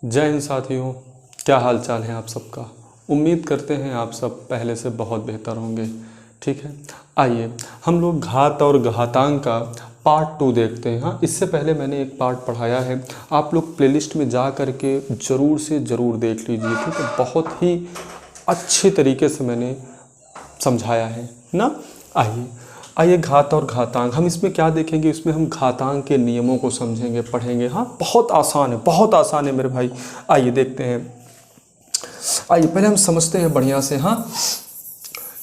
जय हिंद साथियों, क्या हाल चाल है आप सबका। उम्मीद करते हैं आप सब पहले से बहुत बेहतर होंगे। ठीक है, आइए हम लोग घात और घातांक का पार्ट 2 देखते हैं। हाँ, इससे पहले मैंने एक पार्ट पढ़ाया है, आप लोग प्लेलिस्ट में जा कर के ज़रूर से ज़रूर देख लीजिए। ठीक है, बहुत ही अच्छे तरीके से मैंने समझाया है ना। आइए घात और घातांक, हम इसमें क्या देखेंगे, इसमें हम घातांक के नियमों को समझेंगे, पढ़ेंगे। हाँ, बहुत आसान है, बहुत आसान है मेरे भाई। आइए देखते हैं। आइए पहले हम समझते हैं बढ़िया से। हाँ,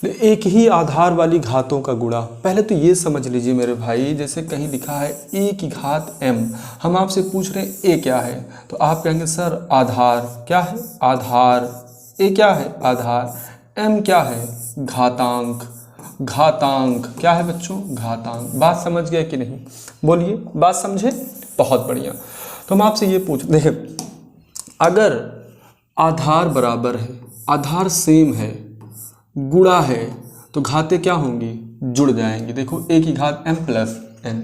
एक ही आधार वाली घातों का गुणा। पहले तो ये समझ लीजिए मेरे भाई, जैसे कहीं लिखा है ए की घात m, हम आपसे पूछ रहे हैं ए क्या है, तो आप कहेंगे सर आधार। क्या है? आधार। ए क्या है? आधार। m क्या है? घातांक। घातांक क्या है बच्चों? घातांक। बात समझ गए कि नहीं? बोलिए, बात समझे? बहुत बढ़िया। तो हम आपसे ये पूछ देखें, अगर आधार बराबर है, आधार सेम है, गुणा है, तो घातें क्या होंगी? जुड़ जाएंगी। देखो ए की घात m प्लस n।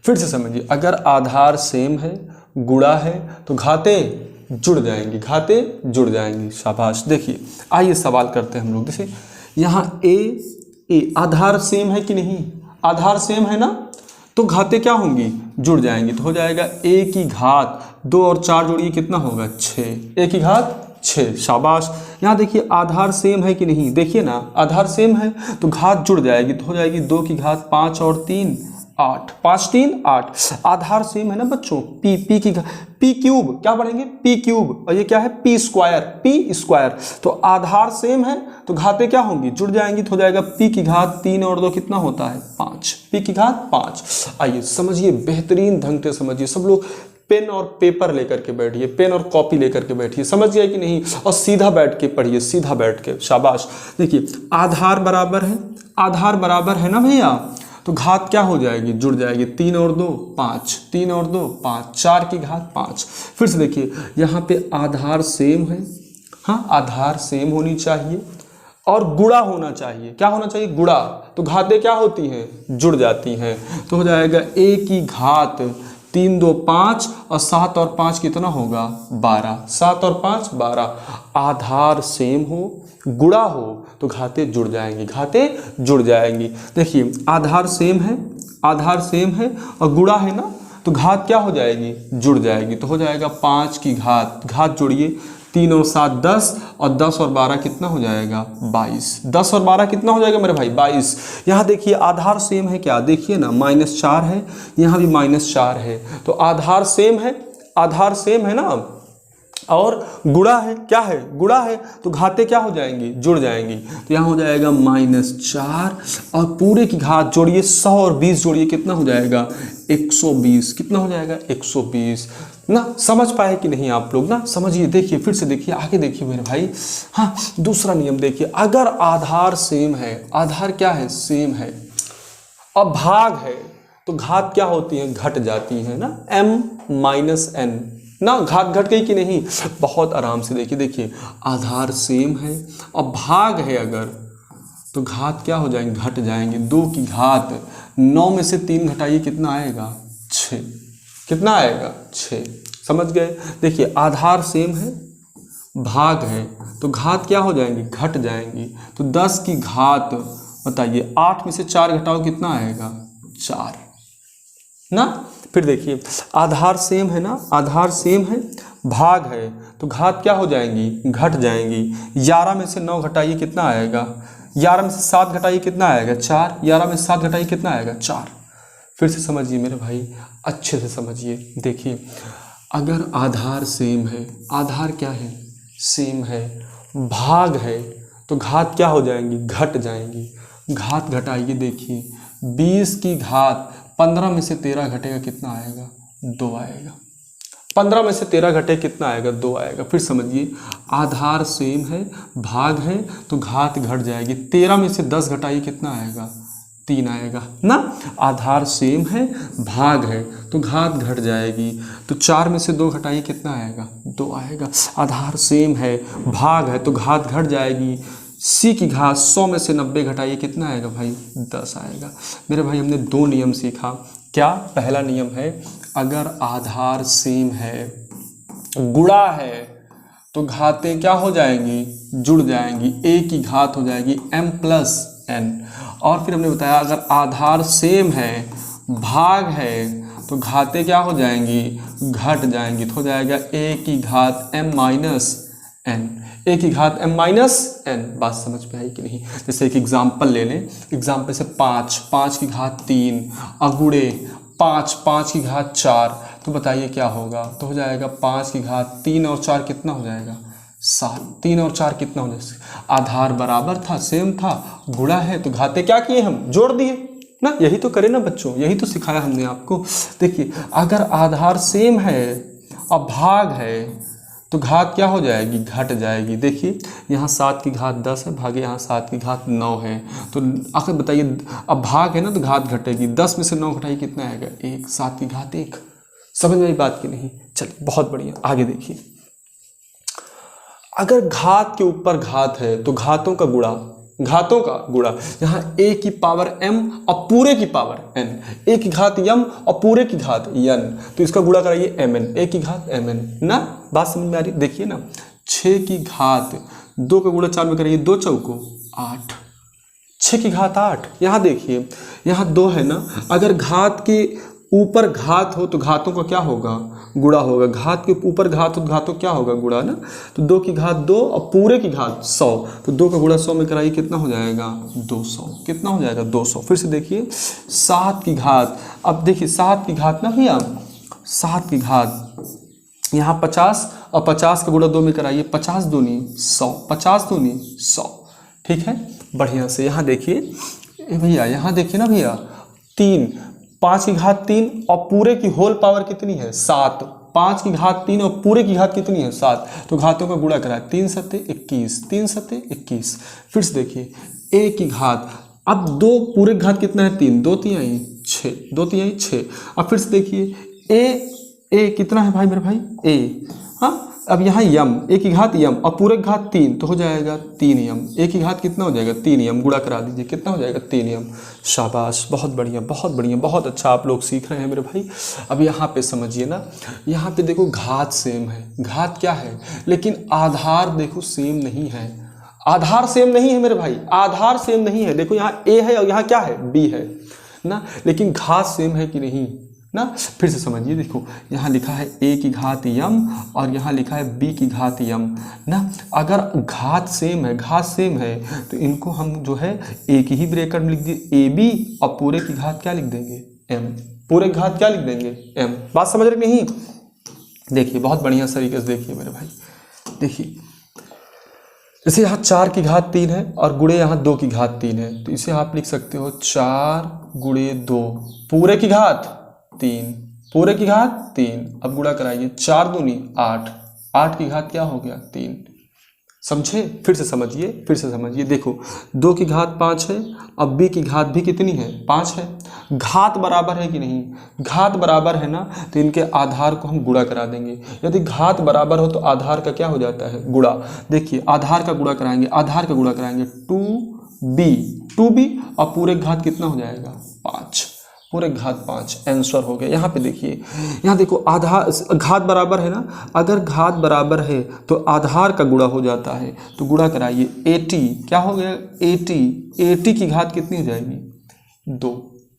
फिर से समझिए, अगर आधार सेम है, गुणा है, तो घातें जुड़ जाएंगी, घातें जुड़ जाएंगी। शाबाश। देखिए, आइए सवाल करते हैं हम लोग। जैसे यहाँ ए आधार सेम है कि नहीं? आधार सेम है ना, तो घातें क्या होंगी? जुड़ जाएंगी। तो हो जाएगा ए की घात 2 और 4 जोड़िए, कितना होगा? 6। ए की घात 6। शाबाश। यहाँ देखिए आधार सेम है कि नहीं? देखिए ना, आधार सेम है तो घात जुड़ जाएगी, तो हो जाएगी 2 की घात 5 और 3 8। 5 3 8। आधार सेम है ना बच्चों। पी की पी क्यूब, क्या पढ़ेंगे? P cube. और ये क्या है? P square. P square. तो आधार सेम है तो घातें क्या होंगी? जुड़ जाएंगी। तो हो जाएगा पी की घात 3 और 2 कितना होता है? 5। पी की घात 5। आइए समझिए, बेहतरीन ढंग से समझिए। सब लोग पेन और पेपर लेकर के बैठिए, पेन और कॉपी लेकर के बैठिए। समझ गए कि नहीं? और सीधा बैठ के पढ़िए, सीधा बैठ के। शाबाश। देखिए, आधार बराबर है, आधार बराबर है ना भैया, तो घात क्या हो जाएगी? जुड़ जाएगी। 3 और 2 5, 3 और 2 5, 4 की घात 5। फिर से देखिए, यहाँ पे आधार सेम है। हाँ, आधार सेम होनी चाहिए और गुणा होना चाहिए। क्या होना चाहिए? गुणा। तो घातें क्या होती हैं? जुड़ जाती हैं। तो हो जाएगा ए की घात 3 2 5 और 7 और 5 कितना होगा? 12। 7 और 5 12। आधार सेम हो, गुणा हो, तो घातें जुड़ जाएंगी, घातें जुड़ जाएंगी। देखिए, आधार सेम है, आधार सेम है और गुणा है ना, तो घात क्या हो जाएगी? जुड़ जाएगी। तो हो जाएगा 5 की घात, घात जोड़िए, 3 और 7 10 और 10 और 12 कितना हो जाएगा? 22। 10 और 12 कितना हो जाएगा मेरे भाई? 22। यहाँ देखिए आधार सेम है क्या? देखिए ना, -4 है, यहाँ भी -4 है। तो आधार सेम है, आधार सेम है ना, और गुणा है। क्या है? गुणा है, तो घातें क्या हो जाएंगी? जुड़ जाएंगी। तो यहाँ हो जाएगा -4 और पूरे की घात जोड़िए, 100 और 20 जोड़िए, कितना हो जाएगा? 120। कितना हो जाएगा? 120 ना। समझ पाए कि नहीं आप लोग? ना समझिए। देखिए, फिर से देखिए, आगे देखिए मेरे भाई। हाँ, दूसरा नियम देखिए, अगर आधार सेम है, आधार क्या है? सेम है, और भाग है, तो घात क्या होती है? घट जाती है ना। m-n ना, घात घट गई कि नहीं? बहुत आराम से देखिए। देखिए, आधार सेम है और भाग है अगर, तो घात क्या हो जाएंगे? घट जाएंगे। 2 की घात 9 में से 3 घटाइए, कितना आएगा? 6। कितना आएगा? 6। समझ गए? देखिए, आधार सेम है, भाग है, तो घात क्या हो जाएंगी? घट जाएंगी। तो 10 की घात, बताइए, 8 में से 4 घटाओ, कितना आएगा? 4 ना। फिर देखिए, आधार सेम है ना, आधार सेम है, भाग है, तो घात क्या हो जाएंगी? घट जाएंगी। 11 में से 9 घटाइए, कितना आएगा? 11 में से 7 घटाइए, कितना आएगा? 4। 11 में से 7 घटाइए, कितना आएगा? 4। फिर से समझिए मेरे भाई, अच्छे से समझिए। देखिए, अगर आधार सेम है, आधार क्या है? सेम है, भाग है, तो घात क्या हो जाएंगी? घट जाएंगी। घात घटाइए, देखिए, 20 की घात 15 में से 13 घटेगा, कितना आएगा? 2 आएगा। 15 में से 13 घटे, कितना आएगा? 2 आएगा। फिर समझिए, आधार सेम है, भाग है, तो घात घट जाएगी। 13 में से 10 घटाइए, कितना आएगा? 3 आएगा ना। आधार सेम है, भाग है, तो घात घट जाएगी। तो 4 में से 2 घटाइए, कितना आएगा? 2 आएगा। आधार सेम है, भाग है, तो घात घट जाएगी। सी की घात 100 में से 90 घटाइए, कितना आएगा भाई? 10 आएगा। मेरे भाई, हमने 2 नियम सीखा। क्या? पहला नियम है, अगर आधार सेम है, गुणा है तो घातें क्या हो जाएंगी, जुड़ जाएंगी, a की घात हो जाएगी m प्लस n। और फिर हमने बताया अगर आधार सेम है, भाग है, तो घातें क्या हो जाएंगी, घट जाएंगी, तो हो जाएगा a की घात m माइनस n, a की घात m माइनस n। बात समझ में आई कि नहीं? जैसे एक एग्जाम्पल ले लें, एग्जाम्पल से 5 की घात 3 अगुणे 5 की घात 4, तो बताइए क्या होगा? तो हो जाएगा 5 की घात 3 और 4 कितना हो जाएगा, 7। 3 और 4 कितना हो जाएगा? आधार बराबर था, सेम था, गुणा है तो घातें क्या किए हम, जोड़ दिए ना। यही तो करे ना बच्चों, यही तो सिखाया हमने आपको। देखिए अगर आधार सेम है और भाग है तो घात क्या हो जाएगी, घट जाएगी। देखिए यहाँ 7 की घात 10 है, भागे यहाँ 7 की घात 9 है, तो आखिर बताइए अब भाग है ना तो घात घटेगी, 10 में से 9 घटाइए कितना आएगा, 1। 7 की घात 1। समझ में आई बात की नहीं? चलिए बहुत बढ़िया, आगे देखिए। अगर घात के ऊपर घात है तो घातों का गुणा, यहाँ a की पावर m और पूरे की पावर n, a की घात m और पूरे की घात n, तो इसका गुणा कराइए mn, a की घात mn ना। बात समझ में आ रही? देखिए ना 6 की घात 2 का गुणा 4 में कराइए, 2 चौको 8, 6 की घात 8। यहाँ देखिए यहाँ 2 है ना, अगर घात के ऊपर घात हो तो घातों का क्या होगा, गुणा होगा। घात के ऊपर घात हो तो घातों क्या होगा, गुणा ना। तो 2 की घात 2 और पूरे की घात 100, तो 2 का गुणा 100 में कराइए कितना हो जाएगा, 200। कितना हो जाएगा, 200। फिर से देखिए 7 की घात, अब देखिए 7 की घात ना भैया, 7 की घात यहाँ 50 और 50 का गुणा 2 में कराइए, 50 दूनी 100, 50 दूनी 100। ठीक है, बढ़िया से। यहाँ देखिए भैया, यहाँ देखिए ना भैया 3, 5 की घात 3 और पूरे की होल पावर कितनी है, 7। 5 की घात 3 और पूरे की घात कितनी है, 7, तो घातों का गुणा कराए, 3 सत्ते 21, 3 सत्ते 21। फिर से देखिए a की घात, अब 2 पूरे की घात कितना है, 3, 2 तिहाई 6, 2 तिहाई 6। अब फिर से देखिए a कितना है भाई मेरे भाई, a, हाँ। अब यहाँ यम, a की घात यम और पूरे की घात 3, तो हो जाएगा 3 यम। a की घात कितना हो जाएगा, 3 यम, गुणा करा दीजिए, कितना हो जाएगा, 3 यम। शाबाश, बहुत बढ़िया, बहुत बढ़िया, बहुत अच्छा आप लोग सीख रहे हैं मेरे भाई। अब यहाँ पे समझिए ना, यहाँ पे देखो घात सेम है, घात क्या है, लेकिन आधार देखो सेम नहीं है। आधार सेम नहीं है मेरे भाई, आधार सेम नहीं है। देखो यहाँ a है और यहाँ क्या है, b है ना, लेकिन घात सेम है कि नहीं ना। फिर से समझिए, देखो यहाँ लिखा है a की घात यम और यहाँ लिखा है b की घात यम ना। अगर घात सेम है, घात सेम है, तो इनको हम जो है एक ही ब्रैकेट में लिख दिए ab और पूरे की घात क्या लिख देंगे, m। पूरे की घात क्या लिख देंगे, m। बात समझ रहे नहीं? देखिए बहुत बढ़िया तरीके से देखिए मेरे भाई। देखिए जैसे यहाँ 4 की घात 3 है और गुणे यहाँ 2 की घात 3 है, तो इसे आप लिख सकते हो 4 गुणे 2 पूरे की घात 3, पूरे की घात 3। अब गुणा कराइए, 4 दूनी 8, 8 की घात क्या हो गया, 3। समझे? फिर से समझिए, फिर से समझिए। देखो 2 की घात 5 है, अब b की घात भी कितनी है, 5 है। घात बराबर है कि नहीं, घात बराबर है ना, तो इनके आधार को हम गुणा करा देंगे। यदि घात बराबर हो तो आधार का क्या हो जाता है, गुणा। देखिए आधार का गुणा कराएंगे, आधार का गुणा कराएंगे 2b और पूरे घात कितना हो जाएगा, 5, पूरे घात 5। आंसर हो गया। यहाँ पे देखिए, यहाँ देखो आधार घात बराबर है ना, अगर घात बराबर है तो आधार का गुणा हो जाता है, तो गुणा कराइए 80, क्या हो गया 80 की घात कितनी हो जाएगी, 2,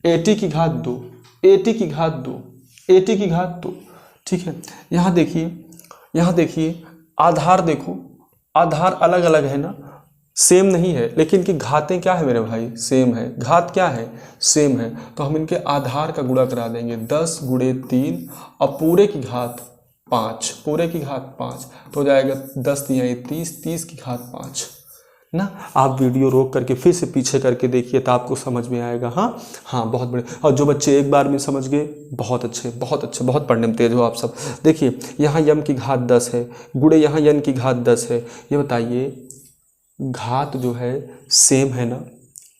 80 की घात 2, 80 की घात 2, 80 की घात 2। ठीक है, यहाँ देखिए आधार, देखो आधार अलग अलग है ना, सेम नहीं है, लेकिन इनकी घातें क्या है मेरे भाई, सेम है। घात क्या है, सेम है, तो हम इनके आधार का गुणा करा देंगे, 10 गुणे 3 और पूरे की घात 5, पूरे की घात 5, तो हो जाएगा 10 तिहाई 30, 30 की घात 5 ना। आप वीडियो रोक करके फिर से पीछे करके देखिए तो आपको समझ में आएगा। हाँ बहुत बढ़िया। और जो बच्चे एक बार में समझ गए, बहुत अच्छे, बहुत अच्छे, बहुत पढ़ने में तेज हो आप सब। देखिए यहाँ यम की घात 10 है, गुणे यहाँ यन की घात 10 है। ये बताइए घात जो है सेम है ना,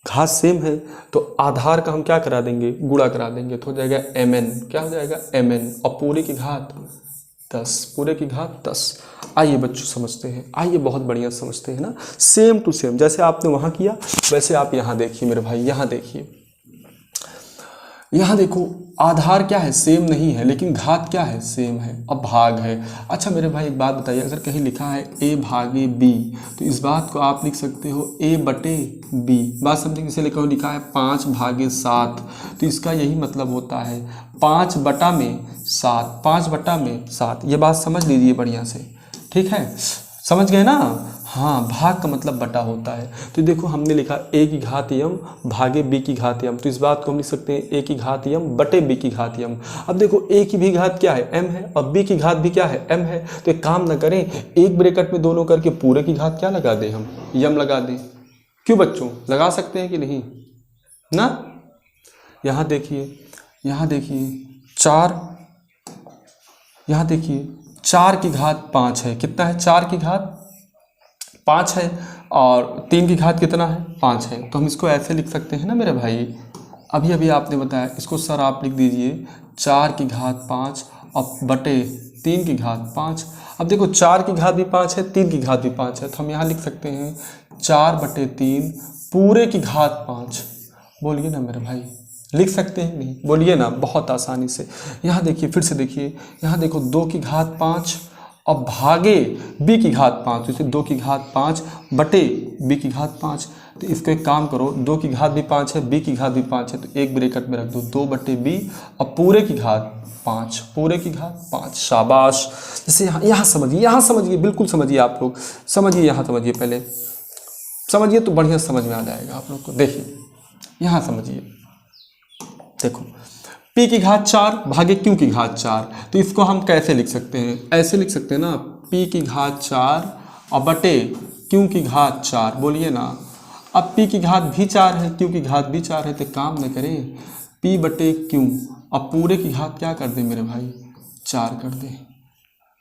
घात सेम है तो आधार का हम क्या करा देंगे, गुणा करा देंगे, तो हो जाएगा mn, क्या हो जाएगा mn और पूरे की घात 10, पूरे की घात 10। आइए बच्चों समझते हैं, आइए बहुत बढ़िया समझते हैं ना, सेम टू सेम जैसे आपने वहाँ किया वैसे आप यहाँ देखिए मेरे भाई। यहाँ देखिए यहाँ देखो आधार क्या है, सेम नहीं है, लेकिन घात क्या है, सेम है। अब भाग है। अच्छा मेरे भाई एक बात बताइए, अगर कहीं लिखा है a भागे b, तो इस बात को आप लिख सकते हो a बटे b। बात समझे, जैसे लिखा है 5 भागे 7, तो इसका यही मतलब होता है 5 बटा में 7, 5 बटा में 7। ये बात समझ लीजिए बढ़िया से, ठीक है, समझ गए ना। हाँ, भाग का मतलब बटा होता है। तो देखो हमने लिखा a की घात यम भागे b की घात यम, तो इस बात को हम लिख सकते हैं a की घात यम बटे b की घात यम। अब देखो a की भी घात क्या है, m है, और b की घात भी क्या है, m है। तो एक काम ना करें, एक ब्रैकेट में दोनों करके पूरे की घात क्या लगा दें, हम यम लगा दें। क्यों बच्चों, लगा सकते हैं कि नहीं ना। यहाँ देखिए, यहाँ देखिए 4, यहाँ देखिए 4 की घात 5 है। कितना है, 4 की घात 5 है, और 3 की घात कितना है, 5 है। तो हम इसको ऐसे लिख सकते हैं ना मेरे भाई। अभी अभी आपने बताया, इसको सर आप लिख दीजिए 4 की घात 5 और बटे 3 की घात 5। अब देखो 4 की घात भी 5 है, 3 की घात भी 5 है, तो हम यहाँ लिख सकते हैं 4 बटे 3 पूरे की घात 5। बोलिए ना मेरे भाई, लिख सकते हैं नहीं, बोलिए ना, बहुत आसानी से। यहाँ देखिए, फिर से देखिए, यहाँ देखो 2 की घात 5 और भागे b की घात 5, तो इसे 2 की घात 5 बटे b की घात 5। तो इसको एक काम करो, 2 की घात भी 5 है, b की घात भी 5 है, तो एक ब्रैकेट में रख दो 2 बटे b और पूरे की घात 5, पूरे की घात 5। शाबाश। जैसे यहाँ समझिए, यहाँ समझिए, बिल्कुल समझिए, आप लोग समझिए, यहाँ समझिए, पहले समझिए तो बढ़िया समझ में आ जाएगा आप लोग को। देखिए यहाँ समझिए, देखो p की घात 4 भागे q की घात 4, तो इसको हम कैसे लिख सकते हैं, ऐसे लिख सकते हैं ना, p की घात 4 और बटे q की घात 4। बोलिए ना। अब p की घात भी 4 है, q की घात भी 4 है, तो काम न करें p बटे q और पूरे की घात क्या कर दें मेरे भाई, 4 कर दें।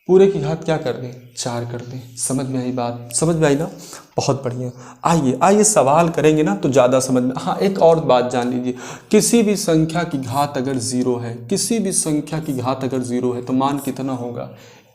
पूरे की घात क्या कर दें, 4 कर दें। समझ में आई बात, समझ में आई ना, बहुत बढ़िया। आइए आइए सवाल करेंगे ना तो ज़्यादा समझ में। हाँ, एक और बात जान लीजिए, किसी भी संख्या की घात अगर 0 है, किसी भी संख्या की घात अगर 0 है तो मान कितना होगा,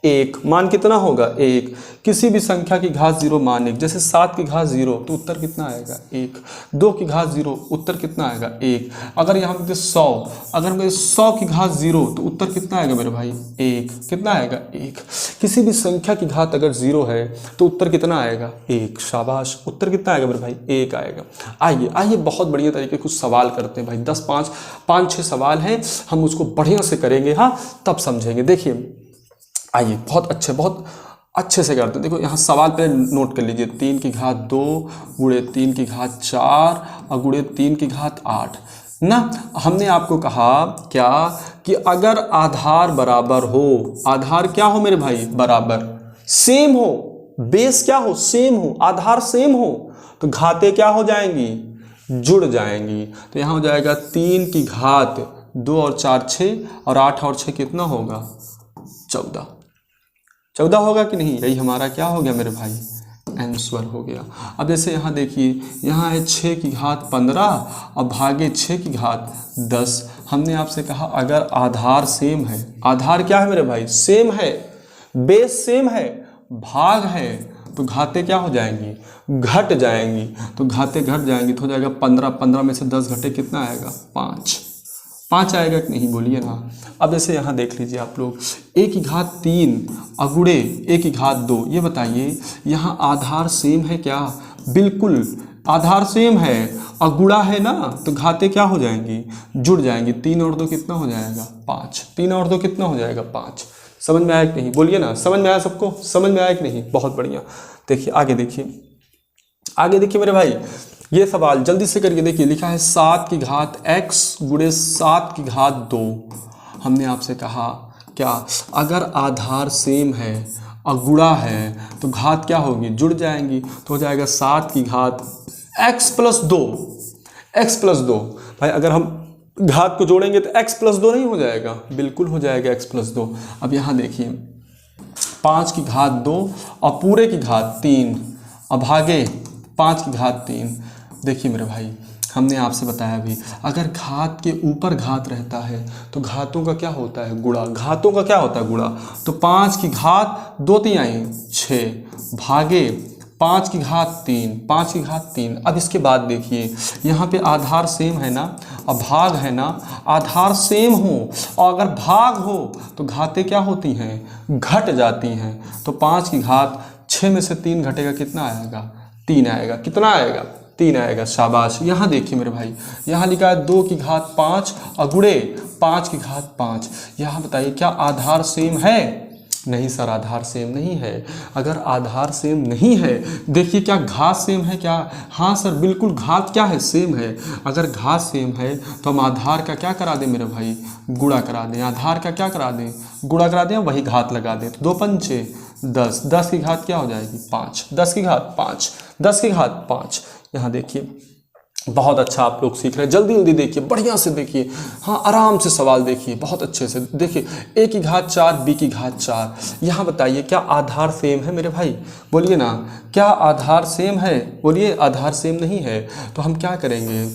1। मान कितना होगा, 1। किसी भी संख्या की घात 0 मान 1, जैसे 7 की घात 0 तो उत्तर कितना आएगा, 1। 2 की घात 0 उत्तर कितना आएगा, 1। अगर यहाँ पे 100, अगर मेरे 100 की घात 0 तो उत्तर कितना आएगा मेरे भाई, 1। कितना आएगा, 1। किसी भी संख्या की घात अगर 0 है तो उत्तर कितना आएगा, 1। शाबाश, उत्तर कितना आएगा मेरे भाई, 1 आएगा। आइए आइए बहुत बढ़िया तरीके कुछ सवाल करते हैं भाई, 5-6 सवाल हैं, हम उसको बढ़िया से करेंगे, हाँ तब समझेंगे। देखिए आइए बहुत अच्छे से करते हैं। देखो यहाँ सवाल पहले नोट कर लीजिए, 3 की घात 2 गुणे 3 की घात 4 और गुणे 3 की घात 8 ना। हमने आपको कहा क्या कि अगर आधार बराबर हो, आधार क्या हो मेरे भाई, बराबर, सेम हो, बेस क्या हो, सेम हो, आधार सेम हो, तो घातें क्या हो जाएंगी, जुड़ जाएंगी। तो यहाँ हो जाएगा 3 की घात 2 और 4 6 और 8 और 6 कितना होगा, 14 होगा कि नहीं। यही हमारा क्या हो गया मेरे भाई, आंसर हो गया। अब जैसे यहाँ देखिए, यहाँ है 6 की घात 15 और भागे 6 की घात 10। हमने आपसे कहा अगर आधार सेम है, आधार क्या है मेरे भाई, सेम है, बेस सेम है, भाग है, तो घातें क्या हो जाएंगी, घट जाएंगी। तो घातें घट जाएंगी तो हो जाएगा 15, 15 में से 10 घटे कितना आएगा, 5 आएगा कि नहीं, बोलिए ना। अब जैसे यहाँ देख लीजिए आप लोग, a की घात 3 अगुणे a की घात 2, ये बताइए यहाँ आधार सेम है क्या, बिल्कुल आधार सेम है, अगुणा है ना, तो घातें क्या हो जाएंगी, जुड़ जाएंगी। 3 और 2 कितना हो जाएगा, 5। 3 और 2 कितना हो जाएगा, 5। समझ में आया कि नहीं, बोलिए ना, समझ में आया सबको, समझ में आया कि नहीं, बहुत बढ़िया। देखिए आगे देखिए, आगे देखिए मेरे भाई, ये सवाल जल्दी से करके देखिए, लिखा है 7 की घात x गुणे 7 की घात 2। हमने आपसे कहा क्या, अगर आधार सेम है और गुणा है तो घात क्या होगी, जुड़ जाएंगी। तो हो जाएगा 7 की घात x प्लस 2, x प्लस 2। भाई अगर हम घात को जोड़ेंगे तो x प्लस 2 नहीं हो जाएगा, बिल्कुल हो जाएगा x प्लस 2। अब यहाँ देखिए 5 की घात 2 और पूरे की घात 3 और भागे 5 की घात 3। देखिए मेरे भाई, हमने आपसे बताया भी, अगर घात के ऊपर घात रहता है तो घातों का क्या होता है, गुणा। घातों का क्या होता है, गुणा। तो 5 की घात 2 3 6 भागे 5 की घात 3, 5 की घात 3। अब इसके बाद देखिए यहाँ पे आधार सेम है ना और भाग है ना, आधार सेम हो और अगर भाग हो तो घातें क्या होती हैं, घट जाती हैं। तो 5 की घात 6 में से 3 घटेगा, कितना आएगा, 3 आएगा। कितना आएगा, 3 आएगा। शाबाश। यहाँ देखिए मेरे भाई, यहाँ लिखा है 2 की घात 5 और गुणे 5 की घात 5। यहाँ बताइए क्या आधार सेम है? नहीं सर, आधार सेम नहीं है। अगर आधार सेम नहीं है, देखिए क्या घात सेम है क्या? हाँ सर बिल्कुल, घात क्या है, सेम है। अगर घात सेम है तो हम आधार का क्या करा दें मेरे भाई, गुणा करा दें। आधार का क्या करा दें, गुणा करा दें, वही घात लगा दें। तो 2 पंचे 10, 10 की घात क्या हो जाएगी, 5, 10 की घात 5, 10 की घात 5। यहाँ देखिए बहुत अच्छा आप लोग सीख रहे हैं, जल्दी जल्दी देखिए, बढ़िया से देखिए, हाँ आराम से सवाल देखिए, बहुत अच्छे से देखिए। a की घात 4, b की घात 4। यहाँ बताइए क्या आधार सेम है मेरे भाई, बोलिए ना, क्या आधार सेम है? बोलिए आधार सेम नहीं है तो हम क्या करेंगे,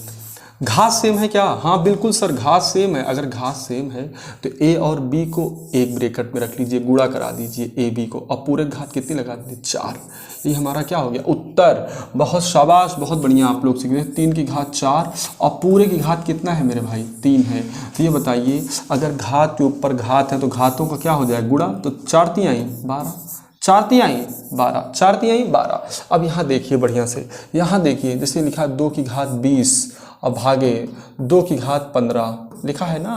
घात सेम है क्या? हाँ बिल्कुल सर, घात सेम है। अगर घात सेम है तो a और b को एक ब्रैकेट में रख लीजिए, गुणा करा दीजिए a b को, और पूरे घात कितनी लगा दीजिए, 4। ये हमारा क्या हो गया, उत्तर। बहुत शाबाश, बहुत बढ़िया आप लोग सीख रहे हैं। 3 की घात 4 और पूरे की घात कितना है मेरे भाई, 3 है। तो ये बताइए अगर घात के ऊपर घात है तो घातों का क्या हो जाए, गुणा। तो 4 तिहाई 12, 4 तिहाई 12, 4 तिहाई 12। अब यहाँ देखिए बढ़िया से, यहाँ देखिए जैसे लिखा है 2 की घात 20 और भागे 2 की घात 15 लिखा है ना,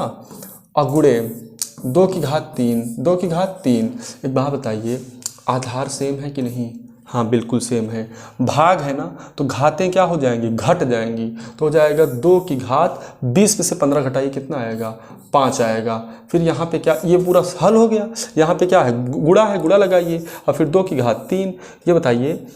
और गुणे 2 की घात 3, 2 की घात 3। एक बात बताइए आधार सेम है कि नहीं? हाँ बिल्कुल सेम है। भाग है ना तो घातें क्या हो जाएंगी, घट जाएंगी। तो हो जाएगा 2 की घात 20 में से 15 घटाइए, कितना आएगा, 5 आएगा। फिर यहाँ पे क्या, ये पूरा हल हो गया। यहाँ पे क्या है, गुणा है, गुणा लगाइए, और फिर 2 की घात 3। ये बताइए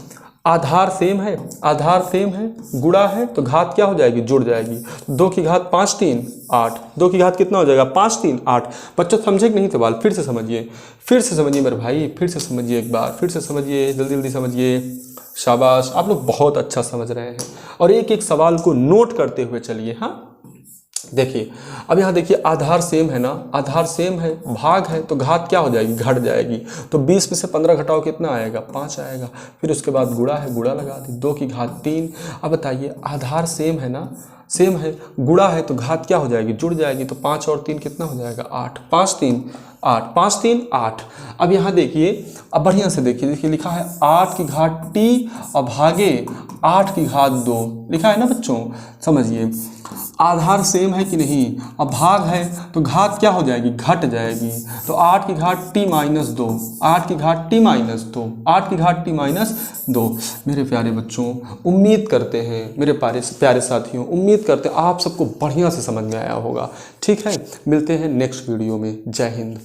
आधार सेम है, आधार सेम है, गुणा है तो घात क्या हो जाएगी, जुड़ जाएगी। 2 की घात 5 3 8, 2 की घात कितना हो जाएगा, 5 3 8। बच्चों समझे कि नहीं सवाल, फिर से समझिए, फिर से समझिए मेरे भाई, फिर से समझिए, एक बार फिर से समझिए, जल्दी जल्दी समझिए। शाबाश, आप लोग बहुत अच्छा समझ रहे हैं। और एक एक सवाल को नोट करते हुए चलिए। हाँ देखिए अब यहाँ देखिए आधार सेम है ना, आधार सेम है, भाग है तो घात क्या हो जाएगी, घट जाएगी। तो 20 में से 15 घटाओ, कितना आएगा, 5 आएगा। फिर उसके बाद गुणा है, गुणा लगा दी, 2 की घात 3। अब बताइए आधार सेम है ना, सेम है, गुणा है तो घात क्या हो जाएगी, जुड़ जाएगी। तो 5 और 3 कितना हो जाएगा, 8, 5 3 8, 5 3 8। अब यहाँ देखिए, अब बढ़िया से देखिए, देखिए लिखा है 8 की घात t और भागे 8 की घात 2 लिखा है ना बच्चों। समझिए आधार सेम है कि नहीं, अब भाग है तो घात क्या हो जाएगी, घट जाएगी। तो 8 की घात t माइनस 2, 8 की घात t माइनस 2, 8 की घात t माइनस 2। मेरे प्यारे बच्चों, उम्मीद करते हैं, मेरे प्यारे साथियों, उम्मीद करते हैं आप सबको बढ़िया से समझ में आया होगा। ठीक है, मिलते हैं नेक्स्ट वीडियो में। जय हिंद।